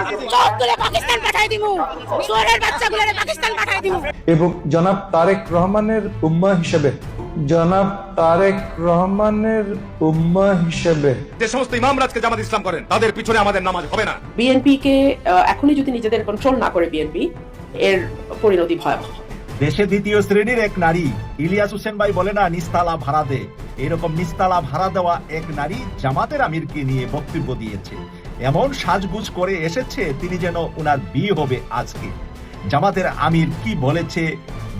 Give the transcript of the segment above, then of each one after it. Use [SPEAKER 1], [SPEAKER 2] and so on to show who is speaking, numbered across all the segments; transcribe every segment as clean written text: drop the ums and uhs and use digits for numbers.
[SPEAKER 1] সবগুলো পাকিস্তান পাঠাই দিমু, সোরের বাচ্চাগুলোরে পাকিস্তান পাঠাই দিমু।
[SPEAKER 2] এবং জনাব তারেক রহমানের উম্মাহ হিসেবে
[SPEAKER 3] যে সমস্ত ইমামরা আজকে জামাত ইসলাম করেন তাদের পিছনে আমাদের নামাজ হবে না।
[SPEAKER 4] বিএনপি কে এখনই যদি নিজেদের কন্ট্রোল না করে বিএনপি, এর পরিণতি ভয়াবহ।
[SPEAKER 5] দেশে দ্বিতীয় শ্রেণীর এক নারী, ইলিয়াস হোসেন ভাই বলে না নিস্তালা ভাড়া দে, এরকম নিস্তালা ভাড়া দেওয়া এক নারী জামাতের আমিরকে নিয়ে বক্তব্য দিয়েছে। এমন সাজগুজ করে এসেছে তিনি যেন ওনার বিয়ে হবে আজকে। জামাতের আমির কি বলেছে,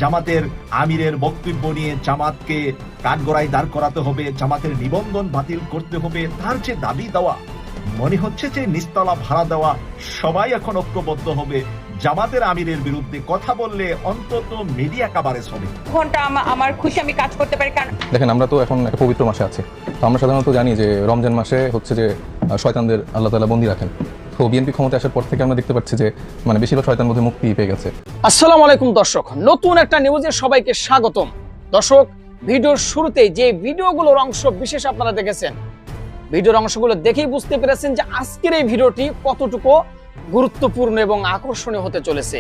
[SPEAKER 5] জামাতের আমিরের বক্তব্য নিয়ে জামাতকে কাঠগড়ায় দাঁড় করাতে হবে, জামাতের নিবন্ধন বাতিল করতে হবে, তার যে দাবি দেওয়া, মনে হচ্ছে যে নিস্তলা ভাড়া দেওয়া সবাই এখন ঐক্যবদ্ধ হবে। জামাতের আমিরের বিরুদ্ধে কথা বললে অন্তত মিডিয়া কাভারেজ হবে।
[SPEAKER 6] ঘন্টা আমার খুশি আমি কাজ করতে পারি। কারণ
[SPEAKER 7] দেখেন, আমরা তো এখন একটা পবিত্র মাসে আছি, তো আমরা সাধারণত জানি যে রমজান মাসে হচ্ছে যে শয়তানদের আল্লাহ তাআলা বন্দী রাখেন। তো বিএনপি ক্ষমতায় আসার পর থেকে আমরা দেখতে পাচ্ছি যে মানে বেশিরভাগ শয়তান বোধহয় মুক্তি পেয়ে গেছে।
[SPEAKER 8] আসসালামু আলাইকুম দর্শক, নতুন একটা নিউজে সবাইকে স্বাগতম। দর্শক, ভিডিওর শুরুতেই যে ভিডিওগুলোর অংশ বিশেষ আপনারা দেখেছেন, ভিডিওর অংশগুলো দেখেই বুঝতে পেরেছেন যে আজকের এই ভিডিওটি কতটুকু গুরুত্বপূর্ণ এবং আকর্ষণীয় হতে চলেছে।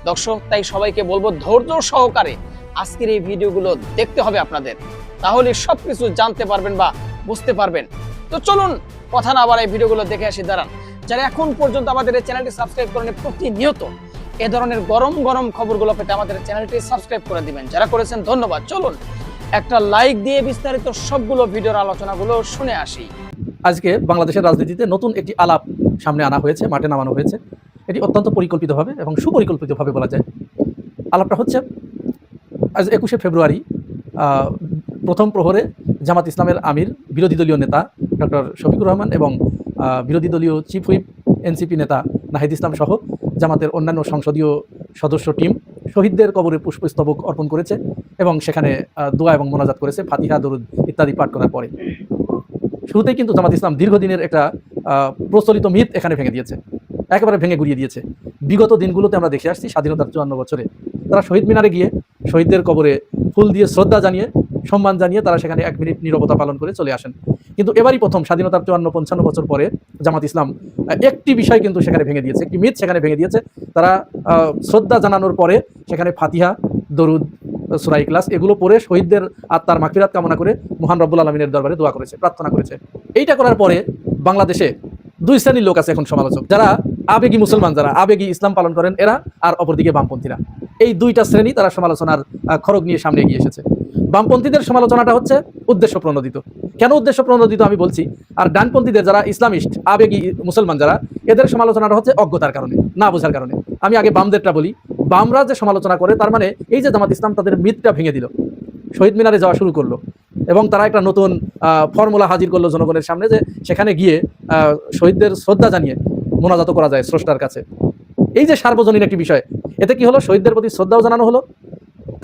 [SPEAKER 8] দর্শক, তাই সবাইকে বলবো ধৈর্য সহকারে আজকের এই ভিডিওগুলো দেখতে হবে আপনাদের, তাহলে সবকিছু জানতে পারবেন বা বুঝতে পারবেন। তো চলুন কথা না বাড়াই ভিডিওগুলো দেখে আসি। দাঁড়ান, যারা এখন পর্যন্ত আমাদের এই চ্যানেলটি সাবস্ক্রাইব করেন, প্রতিনিয়ত এ ধরনের গরম গরম খবরগুলো পেতে আমাদের চ্যানেলটি সাবস্ক্রাইব করে দিবেন। যারা করেছেন ধন্যবাদ। চলুন একটা লাইক দিয়ে বিস্তারিত সবগুলো ভিডিওর আলোচনাগুলো শুনে আসি।
[SPEAKER 9] আজকে বাংলাদেশের রাজনীতিতে নতুন একটি আলাপ সামনে আনা হয়েছে, মাঠে নামানো হয়েছে। এটি অত্যন্ত পরিকল্পিতভাবে এবং সুপরিকল্পিতভাবে বলা যায়। আলাপটা হচ্ছে আজ 21শে ফেব্রুয়ারি প্রথম প্রহরে জামাত ইসলামের আমির, বিরোধী দলীয় নেতা ডক্টর শফিকুর রহমান এবং বিরোধী দলীয় চিফ হুইপ এনসিপি নেতা নাহিদ ইসলাম সহ জামাতের অন্যান্য সংসদীয় সদস্য টিম শহীদদের কবরে পুষ্পস্তবক অর্পণ করেছে এবং সেখানে দোয়া এবং মোনাজাত করেছে, ফাতিহা, দরুদ ইত্যাদি পাঠ করার পরে। শুরুতেই কিন্তু জামাত ইসলাম দীর্ঘদিনের একটা প্রচলিত মিথ এখানে ভেঙে দিয়েছে, একেবারে ভেঙে গুড়িয়ে দিয়েছে। বিগত দিনগুলোতে আমরা দেখে আসছি স্বাধীনতার 54 বছরে তারা শহীদ মিনারে গিয়ে শহীদদের কবরে ফুল দিয়ে শ্রদ্ধা জানিয়ে, সম্মান জানিয়ে তারা সেখানে 1 মিনিট নীরবতা পালন করে চলে আসেন। কিন্তু এবারই প্রথম স্বাধীনতার 54-55 বছর পরে জামাত ইসলাম একটি বিষয় কিন্তু সেখানে ভেঙে দিয়েছে, একটি মিথ সেখানে ভেঙে দিয়েছে। তারা শ্রদ্ধা জানানোর পরে সেখানে ফাতিহা, দরুদ, সূরা ইখলাস এগুলো পড়ে শহীদদের আত্মার মাগফিরাত কামনা করে মহান রব্বুল আলামিনের দরবারে দোয়া করেছে, প্রার্থনা করেছে। এইটা করার পরে বাংলাদেশে দুই শ্রেণীর লোক আছে এখন সমালোচক, যারা আবেগী মুসলমান, যারা আবেগী ইসলাম পালন করেন এরা, আর অপরদিকে বামপন্থীরা। এই দুইটা শ্রেণী তারা সমালোচনার খড়গ নিয়ে সামনে এগিয়ে এসেছে। বামপন্থীদের সমালোচনাটা হচ্ছে উদ্দেশ্য প্রণোদিত। কেন উদ্দেশ্য প্রণোদিত আমি বলছি। আর ডানপন্থীদের যারা ইসলামিস্ট, আবেগী মুসলমান যারা, এদের সমালোচনাটা হচ্ছে অজ্ঞতার কারণে, না বোঝার কারণে। আমি আগে বামদেরটা বলি। বামরা যে সমালোচনা করে তার মানে এই যে জামাত ইসলাম তাদের মিথটা ভেঙে দিল, শহীদ মিনারে যাওয়া শুরু করলো এবং তারা একটা নতুন ফর্মুলা হাজির করলো জনগণের সামনে যে সেখানে গিয়ে শহীদদের শ্রদ্ধা জানিয়ে মোনাজাত করা যায় স্রষ্টার কাছে। এই যে সার্বজনীন একটি বিষয়, এতে কি হলো, শহীদদের প্রতি শ্রদ্ধাও জানানো হলো,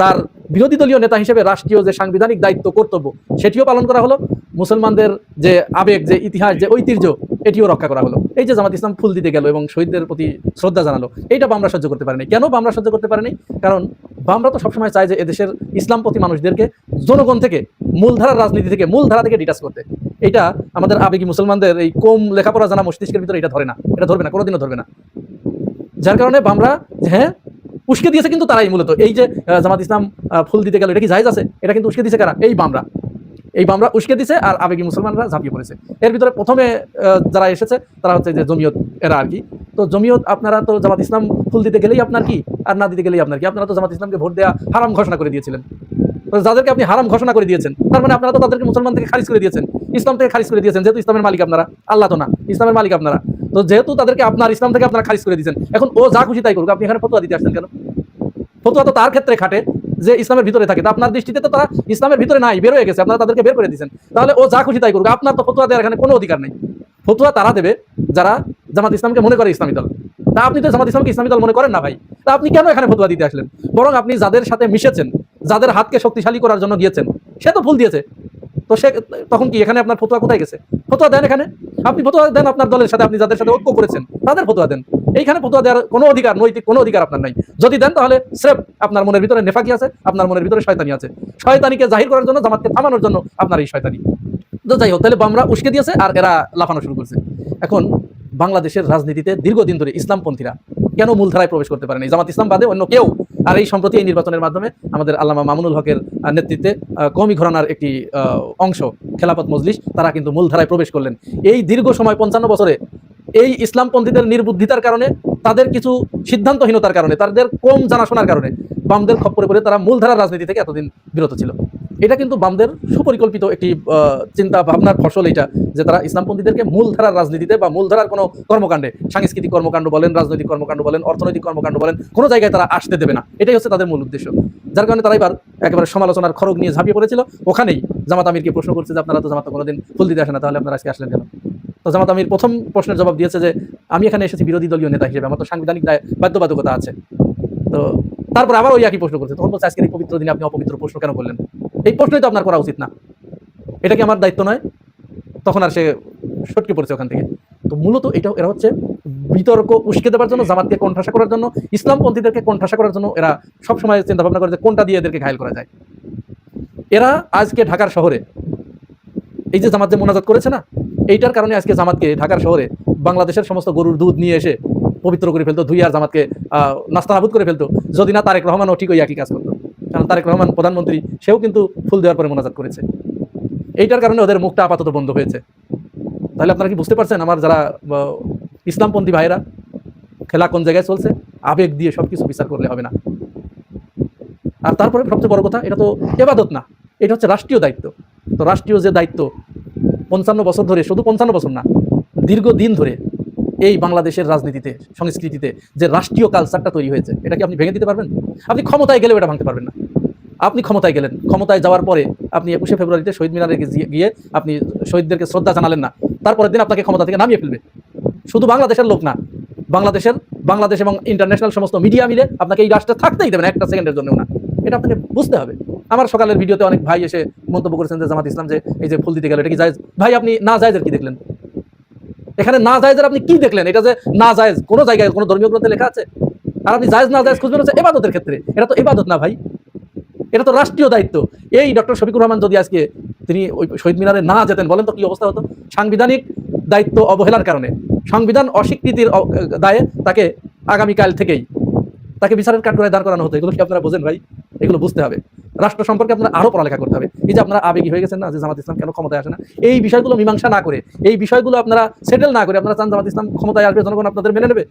[SPEAKER 9] তার বিরোধী দলীয় নেতা হিসেবে রাষ্ট্রীয় যে সাংবিধানিক দায়িত্ব কর্তব্য সেটিও পালন করা হলো, মুসলমানদের যে আবেগ, যে ইতিহাস, যে ঐতিহ্য এটিও রক্ষা করা হলো। এই যে জামাত ইসলাম ফুল দিতে গেল এবং শহীদদের প্রতি শ্রদ্ধা জানালো, এইটা বামরা সহ্য করতে পারেনি। কেন বামরা সহ্য করতে পারেনি? কারণ বামরা তো সবসময় চায় যে এদেশের ইসলামপন্থী মানুষদেরকে জনগণ থেকে, মূলধারার রাজনীতি থেকে, মূলধারা থেকে ডিটাচ করতে। এটা আমাদের আবেগী মুসলমানদের এই কম লেখাপড়া জানা মস্তিষ্কের ভিতরে এটা ধরে না, এটা ধরবে না, কোনোদিনও ধরবে না। যার কারণে বামরা হ্যাঁ উস্কে দিয়েছে, কিন্তু তারাই মূলত এই যে জামাত ইসলাম ফুল দিতে গেল, এটা কি জায়েজ আছে? এটা কিন্তু উস্কে দিয়েছে কারা? এই বামরা উস্কে দিছে, আর আবেগী মুসলমানরা ঝাঁপিয়ে পড়েছে। এর ভিতরে প্রথমে যারা এসেছে তারা হচ্ছে যে জমিয়ত, এরা আর কি। তো জমিয়ত, আপনারা তো জামাত ইসলাম ফুল দিতে গেলেই আপনার কি, আর না দিতে গেলেই আপনার কি? আপনারা তো জামাত ইসলামকে ভোট দেওয়া হারাম ঘোষণা করে দিয়েছিলেন। তো যাদেরকে আপনি হারাম ঘোষণা করে দিয়েছেন, তার মানে আপনারা তো তাদেরকে মুসলমান থেকে খারিজ করে দিয়েছেন, ইসলাম থেকে খারিজ করে দিয়েছেন। যেহেতু ইসলামের মালিক আপনারা, আল্লাহ তো না, ইসলামের মালিক আপনারা। তো যেহেতু তাদেরকে আপনার ইসলাম থেকে আপনারা খারিজ করে দিয়েছেন, এখন ও যা খুশি তাই করুক, আপনি এখানে ফতোয়া দিতে আসছেন কেন? ফতোয়া তো তার ক্ষেত্রে খাটে যে ইসলামের ভিতরে থাকে। তো আপনার দৃষ্টিতে তো তারা ইসলামের ভিতরে নাই, বের হয়ে গেছে, আপনারা তাদেরকে বের করে দিয়েছেন। তাহলে ও যা খুশি তাই করুক, আপনার তো ফতোয়া দেওয়ার এখানে কোনো অধিকার নেই। ফতোয়া তারা দেবে যারা জামাত ইসলামকে মনে করে ইসলামী দল। তা আপনি তো জামাত ইসলামকে ইসলামী দল মনে করেন না ভাই, তা আপনি কেন এখানে ফতোয়া দিতে আসলেন? বরং আপনি যাদের সাথে মিশেছেন, যাদের হাতকে শক্তিশালী করার জন্য গিয়েছেন, সে তো ফুল দিয়েছে। তো সে তখন কি এখানে আপনার ফতোয়া কোথায় গেছে? ফতোয়া দেন এখানে, আপনি ফতোয়া দেন আপনার দলের সাথে, আপনি যাদের সাথে ঐক্য করেছেন তাদের ফতোয়া দেন। এইখানে ফতোয়া দেওয়ার কোনো অধিকার, নৈতিক কোনো অধিকার আপনার নাই। যদি দেন তাহলে স্রেফ আপনার মনের ভিতরে নেফাকি আছে, আপনার মনের ভিতরে শয়তানি আছে। শয়তানিকে জাহির করার জন্য, জামাতকে থামানোর জন্য আপনার এই শয়তানি। তো যাই হোক, তাহলে বামরা উস্কে দিয়েছে আর এরা লাফানো শুরু করছে। এখন বাংলাদেশের রাজনীতিতে দীর্ঘদিন ধরে ইসলামপন্থীরা কেন মূলধারায় প্রবেশ করতে পারেনি? জামাত ইসলাম বাদে অন্য কেউ। আর এই সম্প্রতি এই নির্বাচনের মাধ্যমে আমাদের আল্লামা মামুনুল হকের নেতৃত্বে কওমি ঘরানার একটি অংশ খেলাফত মজলিস, তারা কিন্তু মূলধারায় প্রবেশ করলেন। এই দীর্ঘ সময় 55 বছরে এই ইসলামপন্থীদের নির্বুদ্ধিতার কারণে, তাদের কিছু সিদ্ধান্তহীনতার কারণে, তাদের কম জানাশোনার কারণে বামদের খপ্পরে পড়ে তারা মূলধারার রাজনীতি থেকে এতদিন বিরত ছিল। এটা কিন্তু বামদের সুপরিকল্পিত একটি চিন্তা ভাবনার ফসল এটা, যে তারা ইসলামপন্থীদেরকে মূলধারার রাজনীতিতে বা মূলধারার কোনো কর্মকাণ্ডে, সাংস্কৃতিক কর্মকাণ্ড বলেন, রাজনৈতিক কর্মকাণ্ড বলেন, অর্থনৈতিক কর্মকাণ্ড বলেন, কোনো জায়গায় তারা আসতে দেবে না। এটাই হচ্ছে তাদের মূল উদ্দেশ্য। যার কারণে তারা এবার একেবারে সমালোচনার খড়গ নিয়ে ঝাঁপিয়ে পড়েছিল। ওখানেই জামাত আমিরকে প্রশ্ন করছে যে আপনারা তো জামাত কোনোদিন ফুল দিতে আসে না, তাহলে আপনারা আজকে আসলেন কেন? তো জামাত আমির প্রথম প্রশ্নের জবাব দিয়েছে যে আমি এখানে এসেছি বিরোধী দলীয় নেতা হিসেবে, আমার তো সাংবিধানিক বাধ্যবাধকতা আছে। তো তারপর আবার ওই একই প্রশ্ন করছে, তখন বলছে আজকের এই পবিত্র দিনে আপনি অপবিত্র প্রশ্ন কেন করলেন? এই প্রশ্নই তো আপনার করা উচিত না, এটা কি আমার দায়িত্ব নয়? তখন আর সে সটকে পড়েছে ওখান থেকে। তো মূলত এরা হচ্ছে বিতর্ক উস্কে দেওয়ার জন্য, জামাতকে কোণঠাসা করার জন্য, ইসলামপন্থীদেরকে কোণঠাসা করার জন্য এরা সবসময় চিন্তা ভাবনা করে যে কোনটা দিয়ে এদেরকে ঘায়েল করা যায়। এরা আজকে ঢাকার শহরে এই যে জামাত যে মোনাজাত করেছে না, এইটার কারণে আজকে জামাতকে ঢাকার শহরে বাংলাদেশের সমস্ত গরুর দুধ নিয়ে এসে পবিত্র করে ফেলতো, ধুই আর জামাতকে নাস্তানাবুদ করে ফেলতো, যদি না তারেক রহমানও ঠিক ওই একই কাজ করতো। কারণ তারেক রহমান প্রধানমন্ত্রী, সেও কিন্তু ফুল দেওয়ার পরে মোনাজাত করেছে। এইটার কারণে ওদের মুখটা আপাতত বন্ধ হয়েছে। তাহলে আপনারা কি বুঝতে পারছেন আমার যারা ইসলামপন্থী ভাইয়েরা, খেলা কোন জায়গায় চলছে? আবেগ দিয়ে সব কিছু বিচার করলে হবে না। আর তারপরে সবচেয়ে বড় কথা, এটা তো ইবাদত না, এটা হচ্ছে রাষ্ট্রীয় দায়িত্ব। তো রাষ্ট্রীয় যে দায়িত্ব 55 বছর ধরে, শুধু 55 বছর না, দীর্ঘদিন ধরে এই বাংলাদেশের রাজনীতিতে, সংস্কৃতিতে যে রাষ্ট্রীয় কালচারটা তৈরি হয়েছে, এটা কি আপনি ভেঙে দিতে পারবেন? আপনি ক্ষমতায় গেলেও এটা ভাঙতে পারবেন না। আপনি ক্ষমতায় গেলেন, ক্ষমতায় যাওয়ার পরে আপনি 21শে ফেব্রুয়ারিতে শহীদ মিনারে গিয়ে আপনি শহীদদেরকে শ্রদ্ধা জানালেন না, তারপরের দিন আপনাকে ক্ষমতা থেকে নামিয়ে ফেলবে। শুধু বাংলাদেশের লোক না, বাংলাদেশ এবং ইন্টারন্যাশনাল সমস্ত মিডিয়া মিলে আপনাকে এই রাষ্ট্রে থাকতেই দেবেন একটা সেকেন্ডের জন্য না। এটা আপনাকে বুঝতে হবে। আমার সকালের ভিডিওতে অনেক ভাই এসে মন্তব্য করেছেন যে জামাত ইসলাম যে এই যে ফুল দিতে গেল, এটা কি জায়েজ? ভাই আপনি না জায়েজের কি দেখলেন? এখানে না জায়েজের আপনি কি দেখলেন? এটা যে না জায়েজ কোনো জায়গায় কোনো ধর্মীয় গ্রন্থে লেখা আছে? আর আপনি জায়েজ না জায়েজ খুঁজবেন হচ্ছে ইবাদতের ক্ষেত্রে। এটা তো ইবাদত না ভাই, এটা তো রাষ্ট্রীয় দায়িত্ব। এই ডক্টর শফিকুর রহমান যদি আজকে তিনি ওই শহীদ মিনারে না যেতেন, বলেন তো কি অবস্থা হতো? সাংবিধানিক দায়িত্ব অবহেলার কারণে, সংবিধান অস্বীকৃতির দায়ে তাকে আগামীকাল থেকেই তাকে বিচারের কাঠগড়ায় দাঁড় করানো হতো। এগুলো কি আপনারা বোঝেন ভাই? এগুলো বুঝতে হবে। রাষ্ট্র সম্পর্কে আপনারা আরো পড়ালেখা করতে হবে। এই যে আপনারা আবেগী হয়ে গেছেন না, যে জামাত ইসলাম কেন ক্ষমতায় আসে না, এই বিষয়গুলো মীমাংসা না করে, এই বিষয়গুলো আপনারা সেটেল না করে আপনারা চান জামাত ইসলাম ক্ষমতায় আসবে, জনগণ আপনাদের মেনে নেবে?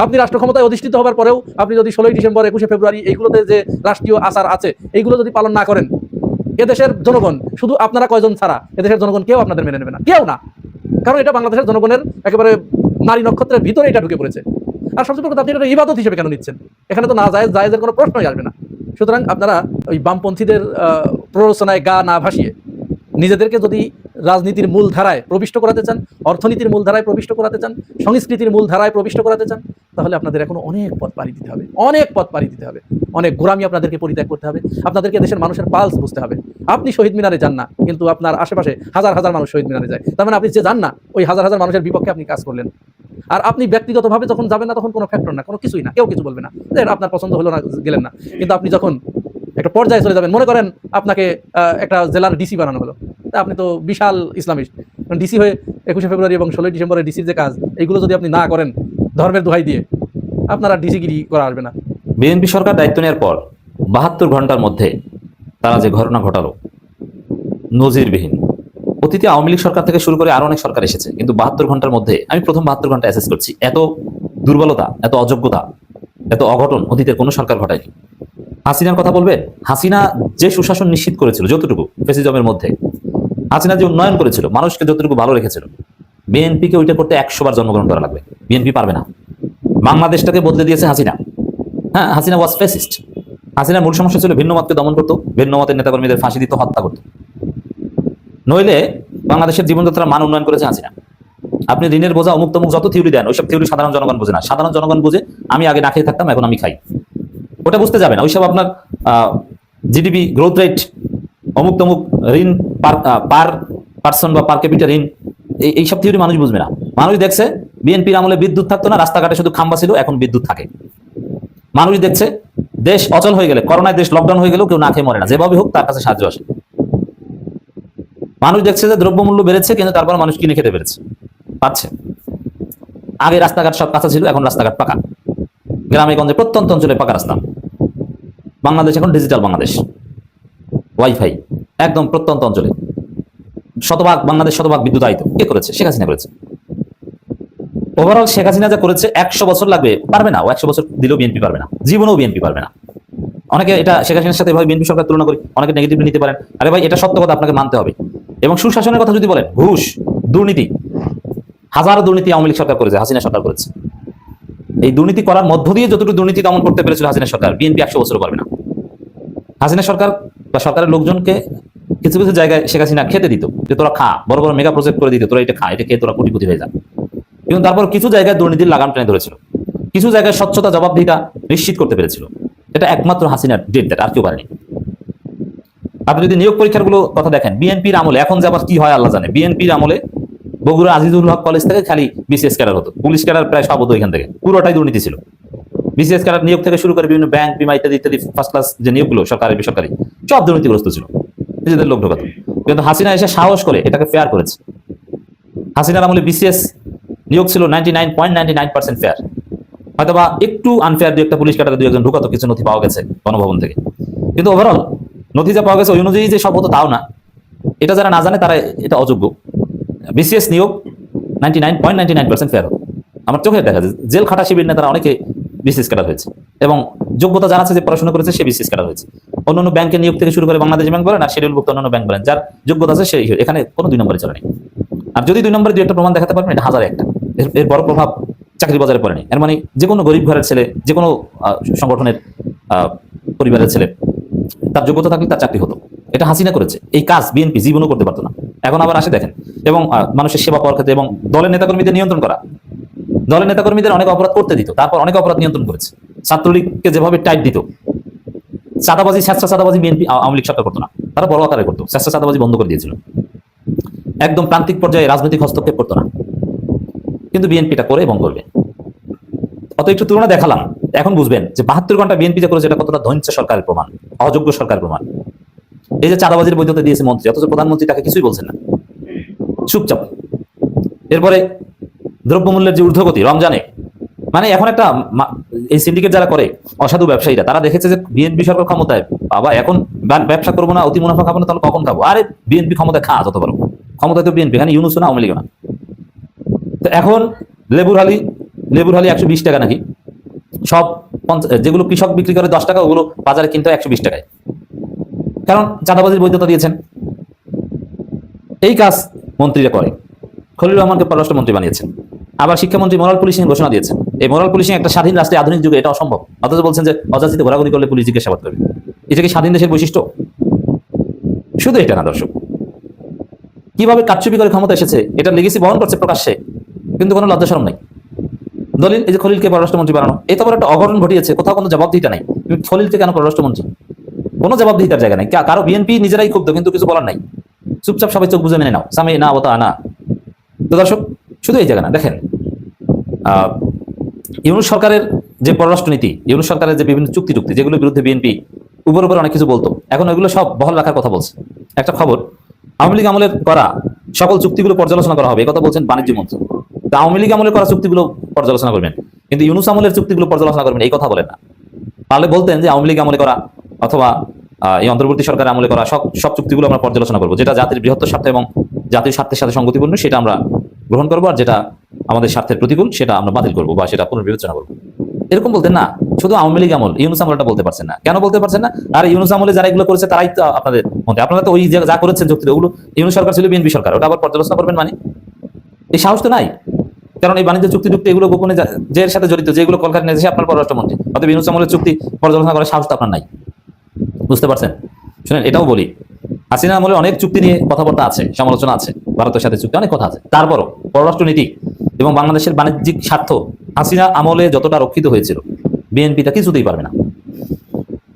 [SPEAKER 9] আপনি রাষ্ট্র ক্ষমতায় অধিষ্ঠিত হওয়ার পরেও আপনি যদি 16ই ডিসেম্বর 21শে ফেব্রুয়ারি এইগুলোতে যে রাষ্ট্রীয় আচার আছে এইগুলো যদি পালন না করেন, এদেশের জনগণ, শুধু আপনারা কয়জন ছাড়া এদেশের জনগণ কেউ আপনাদের মেনে নেবে না, কেউ না। কারণ এটা বাংলাদেশের জনগণের একেবারে নারী নক্ষত্রের ভিতরে এটা ঢুকে পড়েছে। আর সবচেয়ে বড় কথা, আপনি এটা ইবাদত হিসেবে কেন নিচ্ছেন? এখানে তো না জায়েজের কোনো প্রশ্নই আসবে না। সুতরাং আপনারা ওই বামপন্থীদের প্ররোচনায় গা না ভাসিয়ে নিজেদেরকে যদি রাজনীতির মূল ধারায় প্রবিষ্ট করাতে চান, অর্থনীতির মূল ধারায় প্রবিষ্ট করাতে চান, সংস্কৃতির মূল ধারায় প্রবিষ্ট করাতে চান, তাহলে আপনাদের এখনো অনেক পথ পাড়ি দিতে হবে, অনেক পথ পাড়ি দিতে হবে, অনেক গোড়ামি আপনাদেরকে পরিত্যাগ করতে হবে। আপনাদেরকে দেশের মানুষের পালস বুঝতে হবে। আপনি শহীদ মিনারে যান না, কিন্তু আপনার আশেপাশে হাজার হাজার মানুষ শহীদ মিনারে যায়। তার মানে আপনি যে যান না, ওই হাজার হাজার মানুষের বিপক্ষে আপনি কাজ করলেন। আর আপনি ব্যক্তিগতভাবে যখন যাবেন না, তখন কোনো ফ্যাক্টর না, কোনো কিছুই না, কেউ কিছু বলবে না, আপনার পছন্দ হলো না, গেলেন না। কিন্তু আপনি যখন একটা পর্যায়ে চলে যাবেন, মনে করেন আপনাকে একটা জেলার ডিসি বানানো হলো, তা আপনি তো বিশাল ইসলামিস্ট, ডিসি হয়ে 21শে ফেব্রুয়ারি এবং 16ই ডিসেম্বরের ডিসির যে কাজ, এইগুলো যদি আপনি না করেন ধর্মের দোহাই দিয়ে, আপনারা ডিসিগিরি করা আসবে না।
[SPEAKER 10] বিএনপি সরকার দায়িত্ব নেওয়ার পর 72 ঘন্টার মধ্যে তারা যে ঘটনা ঘটালো নজিরবিহীন। অতীতে আওয়ামী লীগ সরকার থেকে শুরু করে আরো অনেক সরকার এসেছে, কিন্তু 72 ঘন্টার মধ্যে, আমি প্রথম 72 ঘন্টা অ্যাসেস করছি, এত দুর্বলতা, এত অযোগ্যতা, এত অঘটন অতীতের কোনো সরকার ঘটায়নি। হাসিনার কথা বলবেন? হাসিনা যে সুশাসন নিশ্চিত করেছিল যতটুকু ফ্যাসিজমের মধ্যে, হাসিনা যে উন্নয়ন করেছিল, মানুষকে যতটুকু ভালো রেখেছিল, বিএনপিকে ওইটা করতে 100 বার জন্মগ্রহণ করা লাগবে। বিএনপি পারবে না। বাংলাদেশটাকে বদলে দিয়েছে হাসিনা। হ্যাঁ, হাসিনা ওয়াজ ফ্যাসিস্ট। হাসিনার মূল সমস্যা ছিল ভিন্ন মতকে দমন করতো, ভিন্ন মতের নেতাকর্মীদের ফাঁসি দিত, হত্যা করতো। নইলে বাংলাদেশের জীবনযাত্রার মান উন্নয়ন করেছে হাসিনা। আপনি ঋণের বোঝা, অমুক তমুক যত থিওরি দেন, ওইসব থিওরি সাধারণ জনগণ বোঝে না। সাধারণ জনগণ বুঝে আমি আগে না খেয়ে থাকতাম, এখন আমি খাই, ওটা বুঝতে যাবে না। ওইসব আপনার জিডিপি গ্রোথ রেট, অমুক তমুক ঋণ পার পার্সন বা পার ক্যাপিটাল ঋণ, এইসব থিওরি মানুষ বুঝবে না। মানুষ দেখছে বিএনপির আমলে বিদ্যুৎ থাকতো না, রাস্তাঘাটে শুধু খাম্বা ছিল, এখন বিদ্যুৎ থাকে। মানুষ দেখছে দেশ অচল হয়ে গেলে, করোনায় দেশ লকডাউন হয়ে গেলেও কেউ না খেয়ে মরে না, যেভাবে হোক তার কাছে সাহায্য আসে। মানুষ দেখছে যে দ্রব্যমূল্য বেড়েছে, কিন্তু তারপর মানুষ কিনে খেতে পেরেছে, পাচ্ছে। আগে রাস্তাঘাট সব কাঁচা ছিল, এখন রাস্তাঘাট পাকা। গ্রামে গঞ্জে প্রত্যন্ত অঞ্চলে পাকা রাস্তা। বাংলাদেশ এখন ডিজিটাল বাংলাদেশ, ওয়াইফাই একদম প্রত্যন্ত অঞ্চলে। শতভাগ বাংলাদেশ, শতভাগ বিদ্যুতায়িত। কে করেছে? শেখ হাসিনা করেছে। ওভারঅল শেখ হাসিনা যা করেছে 100 বছর লাগবে, পারবে না। ও 100 বছর দিলেও বিএনপি পারবে না, জীবনেও বিএনপি পারবে না। অনেকে এটা শেখ হাসিনার সাথে ভাই বিএনপি সরকার তুলনা করি, অনেকে নেগেটিভলি নিতে পারেন। আরে ভাই, এটা সত্য কথা, আপনাকে মানতে হবে। এবং সুশাসনের কথা যদি বলেন, ঘুষ, দুর্নীতি, হাজারো দুর্নীতি আওয়ামী লীগ সরকার করেছে, হাসিনা সরকার করেছে। এই দুর্নীতি করার মধ্য দিয়ে যতটুকু দুর্নীতি দমন করতে পেরেছিল হাসিনা সরকার, বিএনপি 100 বছর পারবে না। হাসিনা সরকার বা সরকারের লোকজনকে কিছু কিছু জায়গায় শেখ হাসিনা খেতে দিত, যে তোরা খা, বড় বড় মেগা প্রজেক্ট করে দিত, তোরা এটা খা, এটা খেয়ে তোরা কোটিপতি হয়ে যা। কিন্তু তারপর কিছু জায়গায় দুর্নীতির লাগাম টেনে ধরেছিল, কিছু জায়গায় স্বচ্ছতা জবাবদিহিতা নিশ্চিত করতে পেরেছিল। এটা একমাত্র হাসিনার ডেট, আর কেউ পারেনি। আপনি যদি নিয়োগ পরীক্ষার গুলো কথা দেখেন, বিএনপির আমলে, এখন যে আবার কি হয় আল্লাহ জানে, বিএনপির আমলে বগুড়া আজিজুল হক কলেজ থেকে খালি বিসিএস ক্যাডার হতো, পুলিশ ক্যাডার প্রায় সব হতো এখান থেকে, পুরোটাই দুর্নীতি ছিল। বিসিএস ক্যাডার নিয়োগ থেকে শুরু করে বিভিন্ন ব্যাংক, বিমা ইত্যাদি ইত্যাদি ফার্স্ট ক্লাস যে নিয়োগগুলো সরকারি বেসরকারি সব দুর্নীতিগ্রস্ত ছিল, নিজেদের লোক ঢোকাতো। কিন্তু হাসিনা এসে সাহস করে এটাকে ফেয়ার করেছে। হাসিনার আমলে বিসিএস নিয়োগ ছিল 99.99% ফেয়ার, হয়তোবা একটু আনফেয়ার, দু একটা পুলিশ ক্যাডারে দু একজন ঢুকাতো, কিছু নথি পাওয়া গেছে গণভবন থেকে। কিন্তু ওভারঅল নথি যা পাওয়া গেছে ওই অনুযায়ী যে সব হতো তাও না। এটা যারা না জানে তারা এটা অযোগ্য। বিসিএস নিয়োগ 99.99% ফেয়ার হতো। আমার চোখে দেখা যায় জেল খাটা শিবির নেতারা অনেকে বিসিএস ক্যাডার হয়েছে, এবং যোগ্যতা যারা আছে, যে পড়াশোনা করেছে সে বিসিএস ক্যাডার হয়েছে। অন্যান্য ব্যাংকের নিয়োগ থেকে শুরু করে বাংলাদেশ ব্যাংক বলেন আর শিডিউলভুক্ত অন্যান্য ব্যাংক বলেন, যার যোগ্যতা আছে সেই, এখানে কোনো 2 নম্বরে চলে নেই। আর যদি 2 নম্বরে 2 একটা প্রমাণ দেখাতে পারবেন, এটা হাজারে একটা। এর বড় প্রভাব চাকরি বাজারে পড়েনি। এর মানে যে কোনো গরিব ঘরের ছেলে, যে কোনো সংগঠনের পরিবারের ছেলে, তার যোগ্যতা থাকলে তার চাকরি হতো। এটা হাসিনা করেছে। এই কাজ বিএনপি জীবনও করতে পারতো না। এখন আবার আসে দেখেন, এবং মানুষের সেবা পাওয়ার ক্ষেত্রে, এবং দলের নেতাকর্মীদের নিয়ন্ত্রণ করা, দলের নেতাকর্মীদের অনেক অপরাধ করতে দিত, তারপর অনেক অপরাধ নিয়ন্ত্রণ করেছে। ছাত্রলীগকে যেভাবে টাইট দিত, চাঁদাবাজি, স্বেচ্ছা চাঁদাবাজি বিএনপি আওয়ামী লীগ সরকার করতো না, তারা বড় আকারে করতো। স্বেচ্ছা চাঁদাবাজি বন্ধ করে দিয়েছিল, একদম প্রান্তিক পর্যায়ে রাজনৈতিক হস্তক্ষেপ করতো না। কিন্তু বিএনপিটা করে এবং করবে। অত একটু তুলনা দেখালাম, এখন বুঝবেন যে 72 ঘন্টা বিএনপি যে করেছে এটা কতটা ধ্বংস সরকারের প্রমাণ, অযোগ্য সরকারের প্রমাণ। এই যে চাঁদাবাজির বৈধতা দিয়েছে মন্ত্রী, অথচ প্রধানমন্ত্রী তাকে কিছুই বলছেন না, চুপচাপ। এরপরে দ্রব্যমূল্যের যে ঊর্ধ্বগতি রমজানে, মানে এখন একটা এই সিন্ডিকেট যারা করে, অসাধু ব্যবসায়ীরা, তারা দেখেছে যে বিএনপি সরকার ক্ষমতায়, বাবা এখন ব্যবসা করবো না, অতি মুনাফা খাবো না, তাহলে কখন খাবো? আরে বিএনপি ক্ষমতায় খা যত পারো, ক্ষমতায় তো বিএনপি, এখানে ইউনুস না, আওয়ামী লীগ না। তো এখন লেবুর হালি 120 টাকা নাকি, সব যেগুলো কৃষক বিক্রি করে 10 টাকা, ওগুলো বাজারে কিনতে 120 টাকায়, কারণ চাঁদাবাজির বৈধতা দিয়েছেন। এই কাজ মন্ত্রীরা করে। খলিল রহমানকে পররাষ্ট্রমন্ত্রী বানিয়েছেন, আবার শিক্ষামন্ত্রী মোরাল পুলিশিং ঘোষণা দিয়েছেন। এই মোরাল পুলিশিং একটা স্বাধীন রাষ্ট্রে আধুনিক যুগে এটা অসম্ভব, অথচ বলছেন যে অযাচিত ঘোরাঘুরি করলে পুলিশ জিজ্ঞাসাবাদ করবে। এটা কি স্বাধীন দেশের বৈশিষ্ট্য? শুধু এটা না দর্শক, কিভাবে কারচুপি করে ক্ষমতা এসেছে এটা লেগেসি বহন করছে প্রকাশ্যে, কিন্তু কোনো লজ্জা শরম নাই। দলিল, এই যে খলিলকে পররাষ্ট্রমন্ত্রী বানানো, এই তো বড় একটা অঘটন ঘটিয়েছে, কোথাও কোনো জবাবদিহিতা নাই। খলিলকে কেন পররাষ্ট্রমন্ত্রী? কোনো জবাবদিহিতার জায়গা নাই। কারো বিএনপি নিজেরাই ক্ষুব্ধ, কিন্তু কিছু বলার নাই, চুপচাপ সবাই চোখ বুঝে মেনে নাও, সামে না ওটা না। তো দর্শক, শুধু এই জায়গা না, দেখেন ইউনুস সরকারের যে পররাষ্ট্রনীতি, ইউনুস সরকারের যে বিভিন্ন চুক্তি যেগুলোর বিরুদ্ধে বিএনপি উপর অনেক কিছু বলতো, এখন ওইগুলো সব বহাল রাখার কথা বলছে। একটা খবর, আওয়ামী লীগ আমলের করা সকল চুক্তিগুলো পর্যালোচনা করা হবে, এই কথা বলছেন বাণিজ্য মন্ত্রী। তা আওয়ামী লীগ আমলের করা চুক্তিগুলো পর্যালোচনা করবেন, কিন্তু ইউনুস আমলের চুক্তিগুলো পর্যালোচনা করবেন এই কথা বলেন না। তাহলে বলতেন যে আওয়ামী লীগ আমলে করা অথবা এই অন্তর্বর্তী সরকারের আমলে করা সব চুক্তিগুলো আমরা পর্যালোচনা করবো, যেটা জাতির বৃহত্তর স্বার্থ এবং জাতীয় স্বার্থের সাথে সঙ্গতিপূর্ণ সেটা আমরা গ্রহণ করবো, আর যেটা আমাদের স্বার্থের প্রতিকূল সেটা আমরা বাতিল করবো বা সেটা পুনর্বিবেচনা করবো। এরকম বলতেন না। শুধু আওয়ামী লীগ আমল, ইউনুস আমলটা বলতে পারছেন না। কেন বলতে পারছেন না? আর ইউনুস আমলে যারা এগুলো করেছে তারাই তো আপনাদের মধ্যে, আপনারা তো ওই যা করেছেন চুক্তি, ওগুলো ইউনুস সরকার ছিল বিএনপি সরকার, ওটা আবার পর্যালোচনা করবেন মানে এই সাহস তো নাই। কারণ এই বাণিজ্য চুক্তি এগুলো গোপনে যে সাথে জড়িত, যেগুলো কলকাতা নিয়ে আপনার পররাষ্ট্রমন্ত্রী, অথবা ইউনুস আমলের চুক্তি পর্যালোচনা করার সাহস তো আপনার নাই। বুঝতে পারছেন? শুনেন, এটাও বলি, হাসিনা আমলে অনেক চুক্তি নিয়ে কথাবার্তা আছে, সমালোচনা আছে, ভারতের সাথে চুক্তি অনেক কথা আছে। তারপরও পররাষ্ট্রনীতি এবং বাংলাদেশের বাণিজ্যিক স্বার্থ হাসিনা আমলে যতটা রক্ষিত হয়েছিল, বিএনপি তা কিছুতেই পারবে না।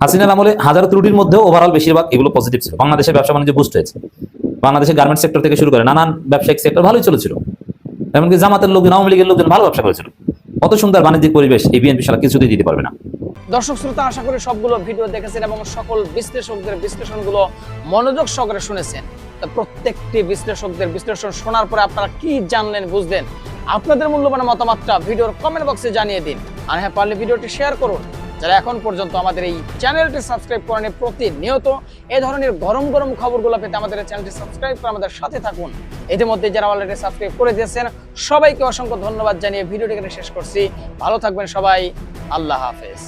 [SPEAKER 10] হাসিনার আমলে হাজারো ত্রুটির মধ্যেও ওভারঅল বেশিরভাগ এগুলো পজিটিভ ছিল। বাংলাদেশের ব্যবসা বাণিজ্য বুস্ট হয়েছে, বাংলাদেশের গার্মেন্টস সেক্টর থেকে শুরু করে নানান ব্যবসায়িক সেক্টর ভালোই চলেছিল, এমনকি জামাতের লোকজন, আওয়ামী লীগের লোকজন ভালো ব্যবসা করেছিল। অত সুন্দর বাণিজ্যিক পরিবেশ এই বিএনপি সারা কিছুতেই দিতে পারবে না।
[SPEAKER 8] দর্শক শ্রোতা, আশা করি সবগুলো ভিডিও দেখেছেন এবং সকল বিশ্লেষকদের বিশ্লেষণগুলো মনোযোগ সহকারে শুনেছেন। প্রত্যেকটি বিশ্লেষকদের বিশ্লেষণ শোনার পরে আপনারা কি জানলেন, বুঝলেন, আপনাদের মূল্যবান মতামতটা ভিডিওর কমেন্ট বক্সে জানিয়ে দিন। আর হ্যাঁ, পারলে ভিডিওটি শেয়ার করুন। যারা এখন পর্যন্ত আমাদের এই চ্যানেলটি সাবস্ক্রাইব করেনি, প্রতিনিয়ত এই ধরনের গরম গরম খবরগুলো পেতে আমাদের এই চ্যানেলটি সাবস্ক্রাইব করে আমাদের সাথে থাকুন। ইতিমধ্যে যারা অলরেডি সাবস্ক্রাইব করে দিয়েছেন সবাইকে অসংখ্য ধন্যবাদ জানিয়ে ভিডিওটি এখানে শেষ করছি। ভালো থাকবেন সবাই, আল্লাহ হাফেজ।